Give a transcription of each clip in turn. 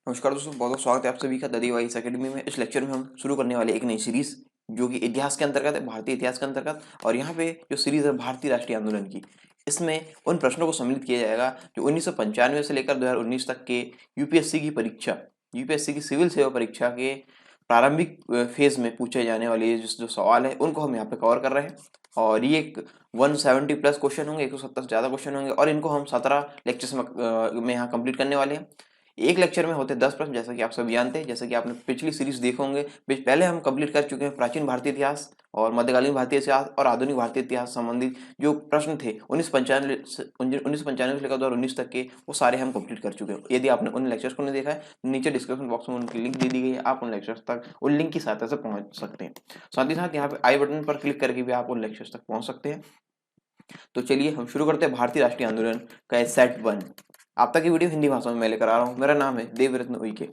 नमस्कार दोस्तों, बहुत बहुत स्वागत है आप सभी का ददी वाइस अकेडमी में। इस लेक्चर में हम शुरू करने वाले एक नई सीरीज जो कि इतिहास के अंतर्गत है, भारतीय इतिहास के अंतर्गत। और यहाँ पे जो सीरीज है भारतीय राष्ट्रीय आंदोलन की, इसमें उन प्रश्नों को सम्मिलित किया जाएगा जो 1995 से लेकर 2019 तक के यूपीएससी की परीक्षा, यूपीएससी की सिविल सेवा परीक्षा के प्रारंभिक फेज में पूछे जाने वाले जो सवाल है उनको हम यहाँ पे कवर कर रहे हैं। और ये एक 170 प्लस क्वेश्चन होंगे, 170 से ज़्यादा क्वेश्चन होंगे और इनको हम 17 लेक्चर्स में यहाँ कंप्लीट करने वाले हैं। एक लेक्चर में होते 10 प्रश्न, जैसा कि आप सब जानते हैं, जैसा कि आपने पिछली सीरीज देखे होंगे। पहले हम कंप्लीट कर चुके हैं प्राचीन भारतीय इतिहास और मध्यकालीन भारतीय इतिहास और आधुनिक भारतीय इतिहास संबंधित जो प्रश्न थे 1995 से लेकर 2019 तक के, वो सारे हम कंप्लीट कर चुके हैं। यदि आपने उन लेक्चर्स को नहीं देखा है, नीचे डिस्क्रिप्शन बॉक्स में उनकी लिंक दे दी गई है, आप उन लेक्चर्स तक उन लिंक की सहायता से पहुंच सकते हैं। साथ ही साथ यहाँ पे आई बटन पर क्लिक करके भी आप उन लेक्चर्स तक पहुंच सकते हैं। तो चलिए हम शुरू करते हैं भारतीय राष्ट्रीय आंदोलन का सेट 1। आप तक ये वीडियो हिंदी भाषा में मैं लेकर आ रहा हूँ। मेरा नाम है देवरत्न उइके।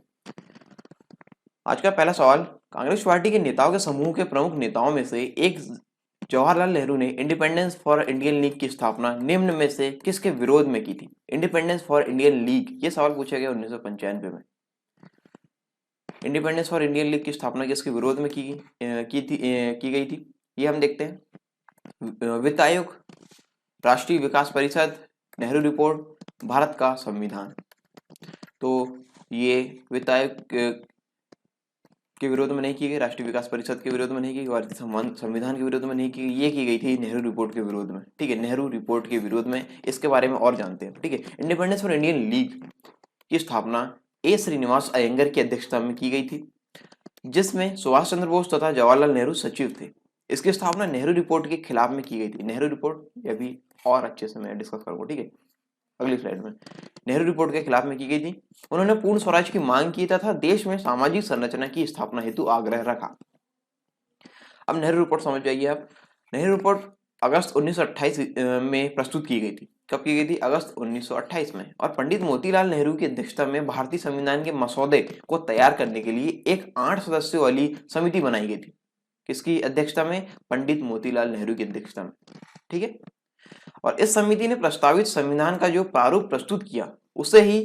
आज का पहला सवाल, कांग्रेस पार्टी के नेताओं के समूह के प्रमुख नेताओं में से एक जवाहरलाल नेहरू ने इंडिपेंडेंस फॉर इंडियन लीग की स्थापना निम्न में से किसके विरोध में की थी? इंडिपेंडेंस फॉर इंडियन लीग, ये सवाल पूछा गया 1995 में। इंडिपेंडेंस फॉर इंडियन लीग की स्थापना किसके विरोध में की गई थी? ये हम देखते हैं। वित्त आयोग, राष्ट्रीय विकास परिषद, नेहरू रिपोर्ट, भारत का संविधान। तो ये वित्त आयोग के विरोध में नहीं की गई, राष्ट्रीय विकास परिषद के विरोध में नहीं की गई, भारतीय संविधान के विरोध में नहीं की गई, ये की गई थी नेहरू रिपोर्ट के विरोध में। ठीक है, नेहरू रिपोर्ट के विरोध में। इसके बारे में और जानते हैं। ठीक है, इंडिपेंडेंस फॉर इंडियन लीग की स्थापना ए श्रीनिवास अयंगर की अध्यक्षता में की गई थी, जिसमें सुभाष चंद्र बोस तथा जवाहरलाल नेहरू सचिव थे। इसकी स्थापना नेहरू रिपोर्ट के खिलाफ में की गई थी। नेहरू रिपोर्ट ये भी और अच्छे से मैं डिस्कस करूंगा, ठीक है, अगली स्लाइड में। नेहरू रिपोर्ट के खिलाफ में की गई थी। उन्होंने पूर्ण स्वराज की मांग की तथा देश में सामाजिक संरचना की स्थापना हेतु आग्रह रखा। अब नेहरू रिपोर्ट समझ जाइए आप। नेहरू रिपोर्ट अगस्त 1928 में प्रस्तुत की गई थी। कब की गई थी? अगस्त 1928 में। और पंडित मोतीलाल नेहरू की अध्यक्षता में भारतीय संविधान के मसौदे को तैयार करने के लिए एक 8 सदस्यों वाली समिति बनाई गई थी। किसकी अध्यक्षता में? पंडित मोतीलाल नेहरू की अध्यक्षता में। ठीक है, और इस समिति ने प्रस्तावित संविधान का जो प्रारूप प्रस्तुत किया उसे ही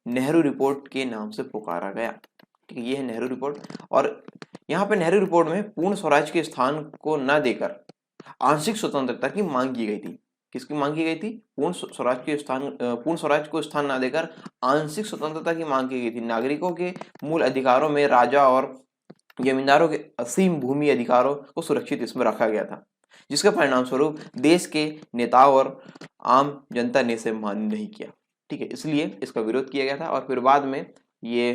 नेहरू रिपोर्ट के नाम से पुकारा गया। ठीक है, ये है नेहरू रिपोर्ट। और यहाँ पे नेहरू रिपोर्ट में पूर्ण स्वराज के स्थान को न देकर आंशिक स्वतंत्रता की मांग की गई थी। किसकी मांग की गई थी? पूर्ण स्वराज को स्थान न देकर आंशिक स्वतंत्रता की मांग की गई थी। नागरिकों के मूल अधिकारों में राजा और जमींदारों के असीम भूमि अधिकारों को सुरक्षित इसमें रखा गया था, जिसके परिणाम स्वरूप देश के नेताओं और आम जनता ने इसे मान्य नहीं किया। ठीक है, इसलिए इसका विरोध किया गया था। और फिर बाद में ये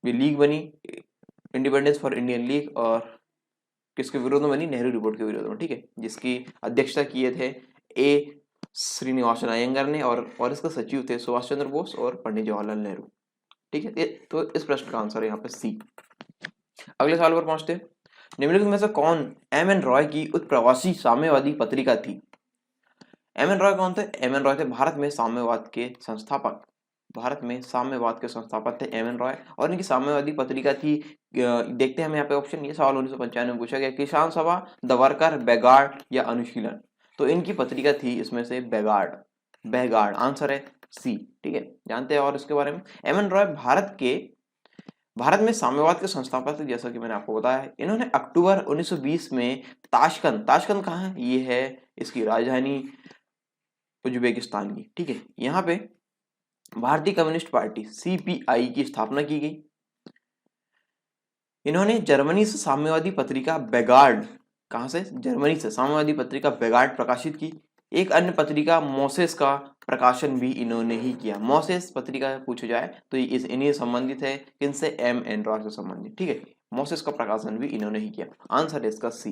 लीग बनी, इंडिपेंडेंस फॉर इंडियन लीग, और किसके विरोध में बनी? नेहरू रिपोर्ट के विरोध में। ठीक है, जिसकी अध्यक्षता किए थे ए श्रीनिवासन अयंगर ने, और इसका सचिव थे सुभाष चंद्र बोस और पंडित जवाहरलाल नेहरू। ठीक है, तो इस प्रश्न का आंसर है यहाँ पे सी। अगले सवाल पर पहुंचते हैं। निम्नलिखित में से कौन एम एन रॉय की उत्प्रवासी साम्यवादी पत्रिका थी? एम एन रॉय कौन थे? एम एन रॉय थे भारत में साम्यवाद के संस्थापक। भारत में साम्यवाद के संस्थापक थे एम एन रॉय, और इनकी साम्यवादी पत्रिका थी, देखते हैं हम यहाँ पे ऑप्शन। ये सवाल 1995 में पूछा गया। किसान सभा, द वर्कर, बैगार्ड या अनुशीलन। तो इनकी पत्रिका थी इसमें से बैगार्ड। बैगार्ड आंसर है सी। ठीक है, जानते हैं और इसके बारे में। एम एन रॉय भारत में साम्यवाद के संस्थापक थे, जैसा कि मैंने आपको बताया है। इन्होंने अक्टूबर 1920 में ताशकंद कहाँ है? ये है इसकी राजधानी उज्बेकिस्तान की। ठीक है, यहाँ पे भारतीय कम्युनिस्ट पार्टी सीपीआई की स्थापना की गई। इन्होंने जर्मनी से साम्यवादी पत्रिका बेगार्ड, कहाँ से? जर्मनी से साम्यवादी पत्रिका बेगार्ड प्रकाशित की। एक अन्य पत्रिका मोसेस का प्रकाशन भी इन्होंने ही किया। मोसेस पत्रिका पूछा जाए तो इन्हीं संबंधित है। किनसे? एम एन रॉय से संबंधित। ठीक है, मोसेस का प्रकाशन भी इन्होंने ही किया। आंसर है इसका सी।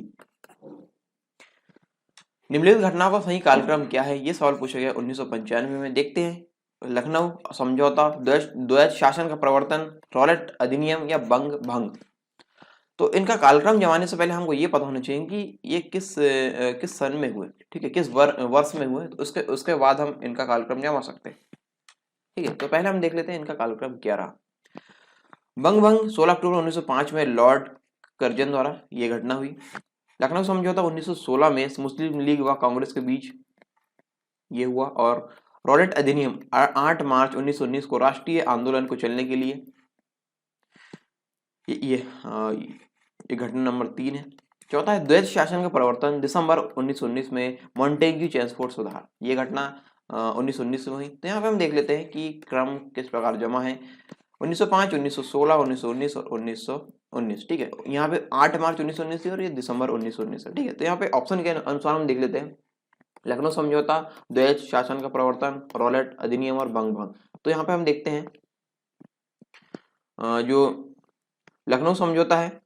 निम्नलिखित घटना का सही कालक्रम क्या है? ये सवाल पूछा गया 1995 में। देखते हैं। लखनऊ समझौता, द्वैत शासन का प्रवर्तन, रॉलेट अधिनियम या बंग भंग। तो इनका कालक्रम जमाने से पहले हमको ये पता होना चाहिए कि ये किस सन में हुए। ठीक है, किस वर्ष में हुए, तो उसके बाद हम इनका कालक्रम जमा सकते हैं। ठीक है, तो पहले हम देख लेते हैं इनका कालक्रम क्या रहा। बंग भंग 16 अक्टूबर 1905 में लॉर्ड कर्जन द्वारा ये घटना हुई। लखनऊ समझौता 1916 में मुस्लिम लीग व कांग्रेस के बीच ये हुआ। और रॉलेट अधिनियम 8 मार्च 1919 को राष्ट्रीय आंदोलन को चलने के लिए, ये घटना नंबर 3 है। चौथा है द्वैध शासन का प्रवर्तन दिसंबर 1919 में मॉन्टेग्यू चेम्सफोर्ड सुधार, ये घटना 1919 में हुई। तो यहाँ पे हम देख लेते हैं कि क्रम किस प्रकार जमा है। 1905, 1916, 1919 और 1919, ठीक है। यहाँ पे 8 मार्च 1919 और ये दिसंबर 1919 है, ठीक है। तो यहाँ पे ऑप्शन के अनुसार हम देख लेते हैं, लखनऊ समझौता, द्वैध शासन का प्रवर्तन, रॉलेट अधिनियम और बंग भंग। तो यहाँ पे हम देखते हैं जो लखनऊ समझौता है,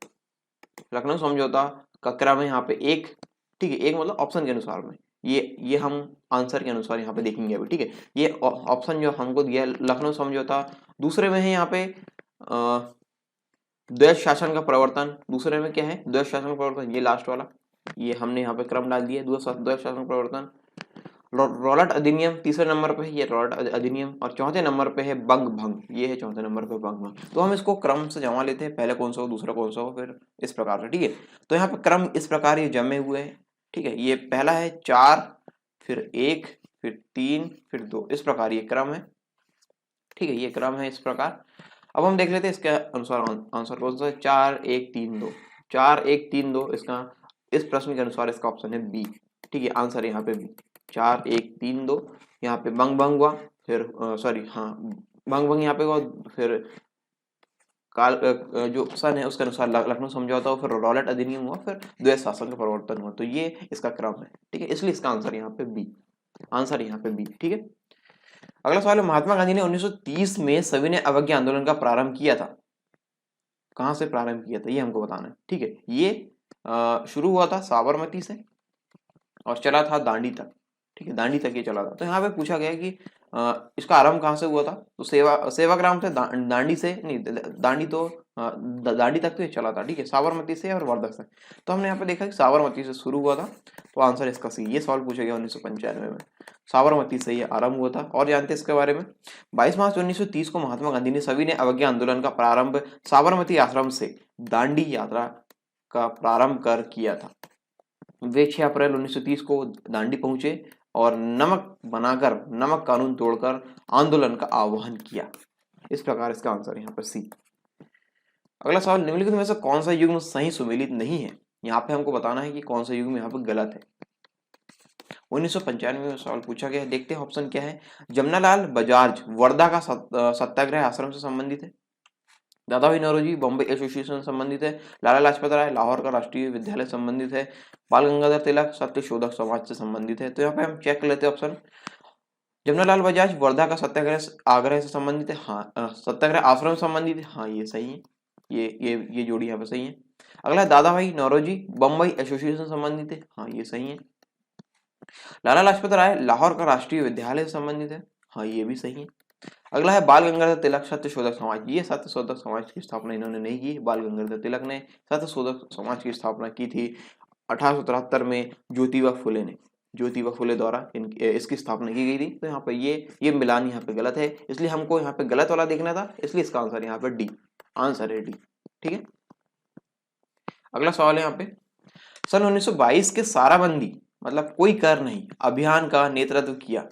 लखनऊ समझौता का क्रम है यहाँ पे 1, ठीक है। 1 मतलब ऑप्शन के अनुसार में, ये हम आंसर के अनुसार यहाँ पे देखेंगे अभी, ठीक है। ये ऑप्शन जो हमको दिया है लखनऊ समझौता। दूसरे में है यहाँ पे द्वैध शासन का प्रवर्तन, दूसरे में क्या है द्वैध शासन का प्रवर्तन, ये लास्ट वाला, ये हमने यहाँ पे क्रम डाल दिया द्वैध शासन का प्रवर्तन। रॉलेट अधिनियम तीसरे नंबर पे है, ये रॉलेट अधिनियम, और चौथे नंबर पे है बंग भंग, ये है चौथे नंबर पे बंग भंग। तो हम इसको क्रम से जमा लेते हैं, पहले कौन सा हो दूसरा कौन सा हो, फिर इस प्रकार से, ठीक है। तो यहाँ पे क्रम इस प्रकार ये जमे हुए हैं, ठीक है। ये पहला है 4, फिर 1, फिर 3, फिर 2, इस प्रकार ये क्रम है, ठीक है। ये क्रम है इस प्रकार। अब हम देख लेते हैं इसके अनुसार आंसर कौन सा है, 4, 1, 3, 2, 4, 1, 3, 2, इसका इस प्रश्न के अनुसार इसका ऑप्शन है बी, ठीक है। आंसर यहाँ पे बी, 4, 1, 3, 2। यहाँ पे बंग भंग हुआ, फिर सॉरी हाँ बंग भंग यहाँ पे हुआ, फिर जो सन है उसके अनुसार लखनऊ समझौता हुआ, फिर रॉलेट अधिनियम हुआ, फिर द्वैध शासन का प्रवर्तन हुआ। तो ये इसका क्रम है, ठीक है। इसलिए इसका आंसर यहाँ पे बी, आंसर यहाँ पे बी, ठीक है। अगला सवाल है, महात्मा गांधी ने 1930 में सविनय अवज्ञा आंदोलन का प्रारंभ किया था, कहाँ से प्रारंभ किया था ये हमको बताना है, ठीक है। ये शुरू हुआ था साबरमती से और चला था दांडी तक, ठीक है। दांडी तक ये चला था। तो यहाँ पे पूछा गया कि इसका आरंभ कहाँ से हुआ था, तो सेवाग्राम से, दांडी से नहीं, दांडी तो दांडी तक तो ये चला था, ठीक है, साबरमती से और वर्धक से। तो हमने यहाँ पे देखा कि साबरमती से शुरू हुआ था, तो आंसर इसका सी। ये सवाल पूछा गया 1995 में, साबरमती से ये आरंभ हुआ था। और जानते हैं इसके बारे में, 22 मार्च 1930 को महात्मा गांधी ने सविनय अवज्ञा आंदोलन का प्रारंभ साबरमती आश्रम से दांडी यात्रा का प्रारंभ कर किया था। वे 6 अप्रैल 1930 को दांडी पहुंचे और नमक कानून तोड़कर आंदोलन का आह्वान किया। इस प्रकार इसका आंसर यहाँ पर सी। अगला सवाल, निम्नलिखित में से कौन सा युग्म सही सुमेलित नहीं है। यहाँ पे हमको बताना है कि कौन सा युग्म यहाँ पे गलत है। 1995 में सवाल पूछा गया है, देखते हैं ऑप्शन क्या है। जमनालाल बजाज वर्धा का सत्याग्रह आश्रम से संबंधित है। दादा भाई नौरोजी बॉम्बे एसोसिएशन संबंधित है। लाला लाजपत राय लाहौर का राष्ट्रीय विद्यालय संबंधित है। बाल गंगाधर तिलक सत्यशोधक समाज से संबंधित है। तो यहाँ पे हम चेक कर लेते हैं ऑप्शन। जमनालाल बजाज वर्धा का सत्याग्रह आग्रह से संबंधित है, हाँ। सत्याग्रह आश्रम से संबंधित है, हाँ ये सही है, ये जोड़ी यहाँ पे सही है। अगला है दादा भाई नौरोजी बम्बई एसोसिएशन संबंधित है, हाँ ये सही है। लाला लाजपत राय लाहौर का राष्ट्रीय विद्यालय से संबंधित है, हाँ ये भी सही है। अगला है बाल गंगाधर तिलक सत्यशोधक समाज, ये सत्यशोधक समाज की स्थापना इन्होंने नहीं की। बाल गंगाधर तिलक ने सत्यशोधक समाज की स्थापना की थी 1873 में ज्योतिबा फुले ने, ज्योतिबा फुले द्वारा इसकी स्थापना की गई थी। तो यहाँ पे ये मिलान यहाँ पे गलत है, इसलिए हमको यहाँ पे गलत वाला देखना था, इसलिए इसका आंसर यहाँ पे डी, आंसर है डी, ठीक है। अगला सवाल है यहाँ पे, सन 1922 के साराबंदी मतलब कोई कर नहीं अभियान का नेतृत्व किया,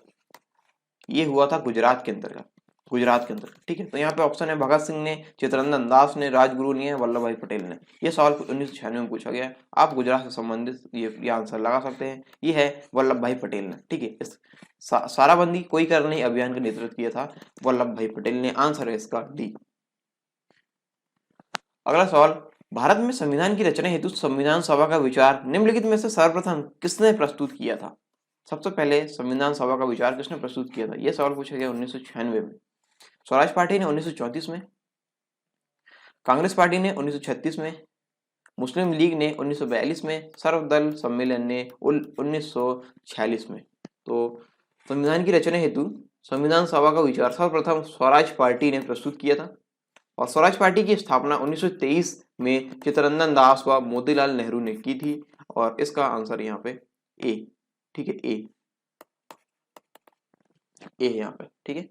ये हुआ था गुजरात के अंतर्गत, ठीक है। तो यहाँ पे ऑप्शन है भगत सिंह ने, चित्तरंजन दास ने, राजगुरु ने, वल्लभ भाई पटेल ने। ये सवाल 1996 में पूछा गया है। आप गुजरात से संबंधित ये आंसर लगा सकते हैं, ये है वल्लभ भाई पटेल ने, ठीक है। इस साराबंदी कोई कर नहीं अभियान का नेतृत्व किया था वल्लभ भाई पटेल ने, आंसर है इसका डी। अगला सवाल, भारत में संविधान की रचना हेतु संविधान सभा का विचार निम्नलिखित में से सर्वप्रथम किसने प्रस्तुत किया था। सबसे पहले संविधान सभा का विचार किसने प्रस्तुत किया था, यह सवाल पूछा गया 1996 में। स्वराज पार्टी ने 1934 में, कांग्रेस पार्टी ने 1936 में, मुस्लिम लीग ने 1942 में, सर्वदल सम्मेलन ने 1946 में। तो संविधान की रचना हेतु संविधान सभा का विचार सर्वप्रथम स्वराज पार्टी ने प्रस्तुत किया था और स्वराज पार्टी की स्थापना 1923 में चित्तरंजन दास व मोतीलाल नेहरू ने की थी और इसका आंसर यहाँ पे ए, ठीक है, ए यहाँ पे, ठीक है।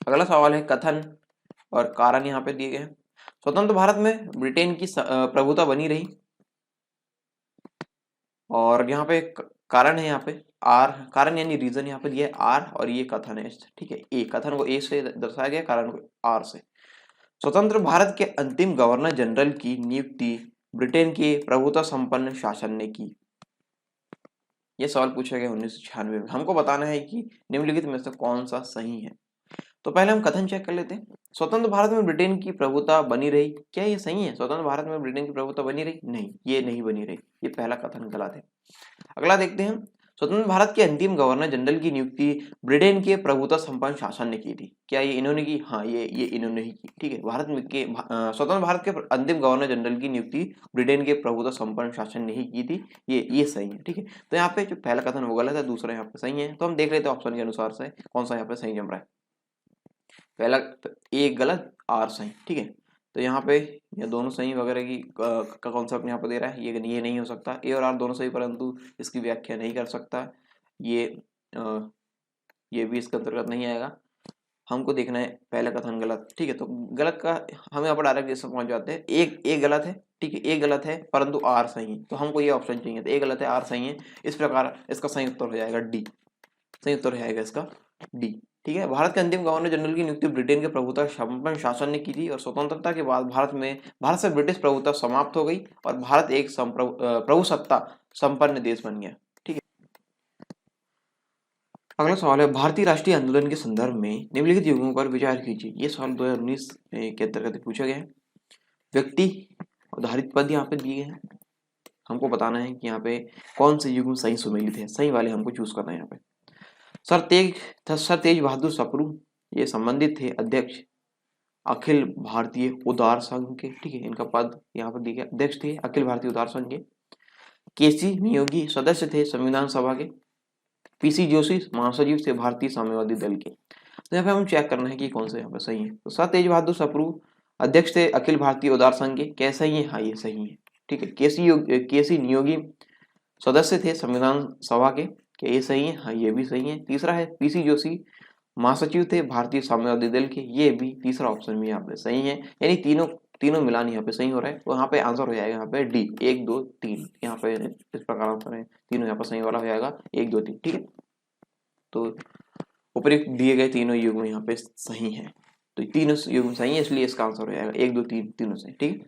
अगला सवाल है, कथन और कारण यहाँ पे दिए गए हैं। स्वतंत्र भारत में ब्रिटेन की प्रभुता बनी रही और यहाँ पे कारण है यहाँ पे आर, कारण यानी रीजन यहाँ पे दिया है आर, और ये कथन है, ठीक है। ए, कथन को ए से दर्शाया गया, कारण को आर से। स्वतंत्र भारत के अंतिम गवर्नर जनरल की नियुक्ति ब्रिटेन के प्रभुत्व संपन्न शासन ने की। यह सवाल पूछा गया 1996 में। हमको बताना है कि निम्नलिखित में से कौन सा सही है। तो पहले हम कथन चेक कर लेते हैं। स्वतंत्र भारत में ब्रिटेन की प्रभुता बनी रही, क्या ये सही है? स्वतंत्र भारत में ब्रिटेन की प्रभुता बनी रही? नहीं, ये नहीं बनी रही, ये पहला कथन गलत है। अगला देखते हैं, स्वतंत्र भारत के अंतिम गवर्नर जनरल की नियुक्ति ब्रिटेन के प्रभुत्व संपन्न शासन ने की थी, क्या ये इन्होंने की? हाँ, ये इन्होंने ही की, ठीक है। स्वतंत्र भारत के अंतिम गवर्नर जनरल की नियुक्ति ब्रिटेन के प्रभुत्व संपन्न शासन ने ही की थी, ये सही है, ठीक है। तो यहाँ पे जो पहला कथन वो गलत है, दूसरा यहाँ पे सही है। तो हम देख लेते हैं ऑप्शन के अनुसार से कौन सा यहाँ पे सही जम रहा है। पहला ए गलत, आर सही, ठीक है। तो यहाँ पे ये दोनों सही वगैरह की का कॉन्सेप्ट यहाँ पे दे रहा है, ये नहीं हो सकता। ए और आर दोनों सही, परंतु इसकी व्याख्या नहीं कर सकता, ये ये भी इसके अंतर्गत नहीं आएगा। हमको देखना है पहला कथन गलत, ठीक है। तो गलत का हम यहाँ पर डायरेक्ट इससे पहुंच जाते हैं। ए गलत है, ठीक है, ए गलत है परंतु आर सही है, तो हमको ये ऑप्शन चाहिए। तो ए गलत है, आर सही है, इस प्रकार इसका सही उत्तर हो जाएगा डी। सही उत्तर हो जाएगा इसका डी, ठीक है। भारत के अंतिम गवर्नर जनरल की नियुक्ति ब्रिटेन के प्रभुत्व संपन्न शासन ने की थी और स्वतंत्रता के बाद भारत से ब्रिटिश प्रभुत्व समाप्त हो गई और भारत एक प्रभुसत्ता संपन्न देश बन गया, ठीक है। अगला सवाल है, भारतीय राष्ट्रीय आंदोलन के संदर्भ में निम्नलिखित युगों पर विचार कीजिए। ये सवाल 2019 के अंतर्गत पूछा गया है। व्यक्ति आधारित पद यहाँ पे दिए हैं, हमको बताना है कि यहाँ पे कौन से युग सही सुमेलित है, सही वाले हमको चूज करना है। यहाँ पे सर तेज बहादुर सप्रू ये संबंधित थे अध्यक्ष अखिल भारतीय उदार संघ के, ठीक है। इनका पद यहाँ पर दिया गया, अध्यक्ष थे अखिल भारतीय उदार संघ के। केसी नियोगी सदस्य थे संविधान सभा के। पीसी जोशी महासचिव थे भारतीय साम्यवादी दल के। तो यहाँ पे हम चेक करना है कि कौन सा यहाँ पे सही है। तो सर तेज बहादुर सप्रू अध्यक्ष थे अखिल भारतीय उदार संघ के, क्या सही है? हाँ, ये सही है, ठीक है। केसी नियोगी सदस्य थे संविधान सभा के, क्या ये सही है? हाँ, ये भी सही है। तीसरा है पीसी जोशी महासचिव थे भारतीय साम्यवादी दल के, ये भी तीसरा ऑप्शन भी यहाँ पे सही है। यानी तीनों मिलान यहाँ पे सही हो रहा है। तो यहाँ पे आंसर हो जाएगा यहाँ पे डी, 1 2 3। यहाँ पे इस प्रकार आंसर है, तीनों यहाँ पर सही वाला हो जाएगा 1 2 3, ठीक है। तो उपयुक्त दिए गए तीनों युग्म यहाँ पे सही है, तो तीनों युग्म सही है, इसलिए इसका आंसर हो जाएगा 1 2 3, तीनों सही, ठीक है।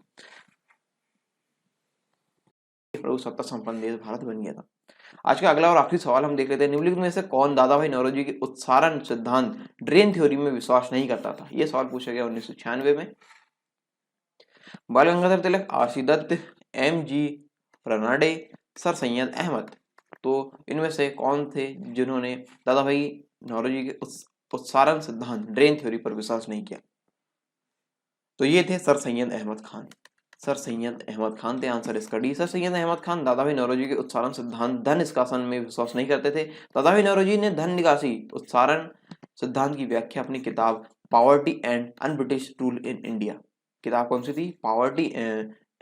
प्रभुसत्ता संपन्न देश भारत बन गया था। आज का अगला और आखिरी सवाल हम देख लेते हैं, निम्नलिखित में से कौन दादा भाई नौरोजी के उत्सारण सिद्धांत ड्रेन थ्योरी में विश्वास नहीं करता था? यह सवाल पूछा गया 1996 में। Bal Gangadhar Tilak, RC Dutt, M G Ranade, Sir Syed Ahmad. तो इनमें से कौन थे जिन्होंने दादा भाई नौरोजी के उत्सारण सिद्धांत ड्रेन थ्योरी पर विश्वास नहीं किया? तो ये थे सर सैयद अहमद खान। सर सैयद अहमद खान थे आंसर इसका डी। सर सैयद अहमद खान दादा भाई नौरोजी के उत्सारण सिद्धांत धन निष्कासन में विश्वास नहीं करते थे। दादा भाई नौरोजी ने धन निकासी उत्सारण सिद्धांत की व्याख्या अपनी किताब poverty and un-British rule in India, किताब कौन सी थी? Poverty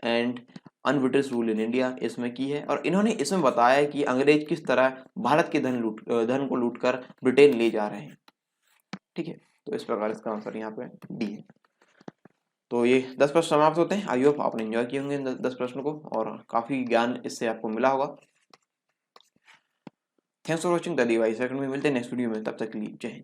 and un-British rule in India, इसमें की है। और इन्होंने इसमें बताया कि अंग्रेज किस तरह भारत के धन को लूटकर ब्रिटेन ले जा रहे हैं, ठीक है। तो इस प्रकार इसका आंसर यहाँ पे डी है। तो ये 10 प्रश्न समाप्त होते हैं। आई होप आपने एंजॉय किए होंगे 10 प्रश्नों को और काफी ज्ञान इससे आपको मिला होगा। Thanks for watching the device. Second में मिलते हैं नेक्स्ट वीडियो में, तब तक के लिए जय हिंद।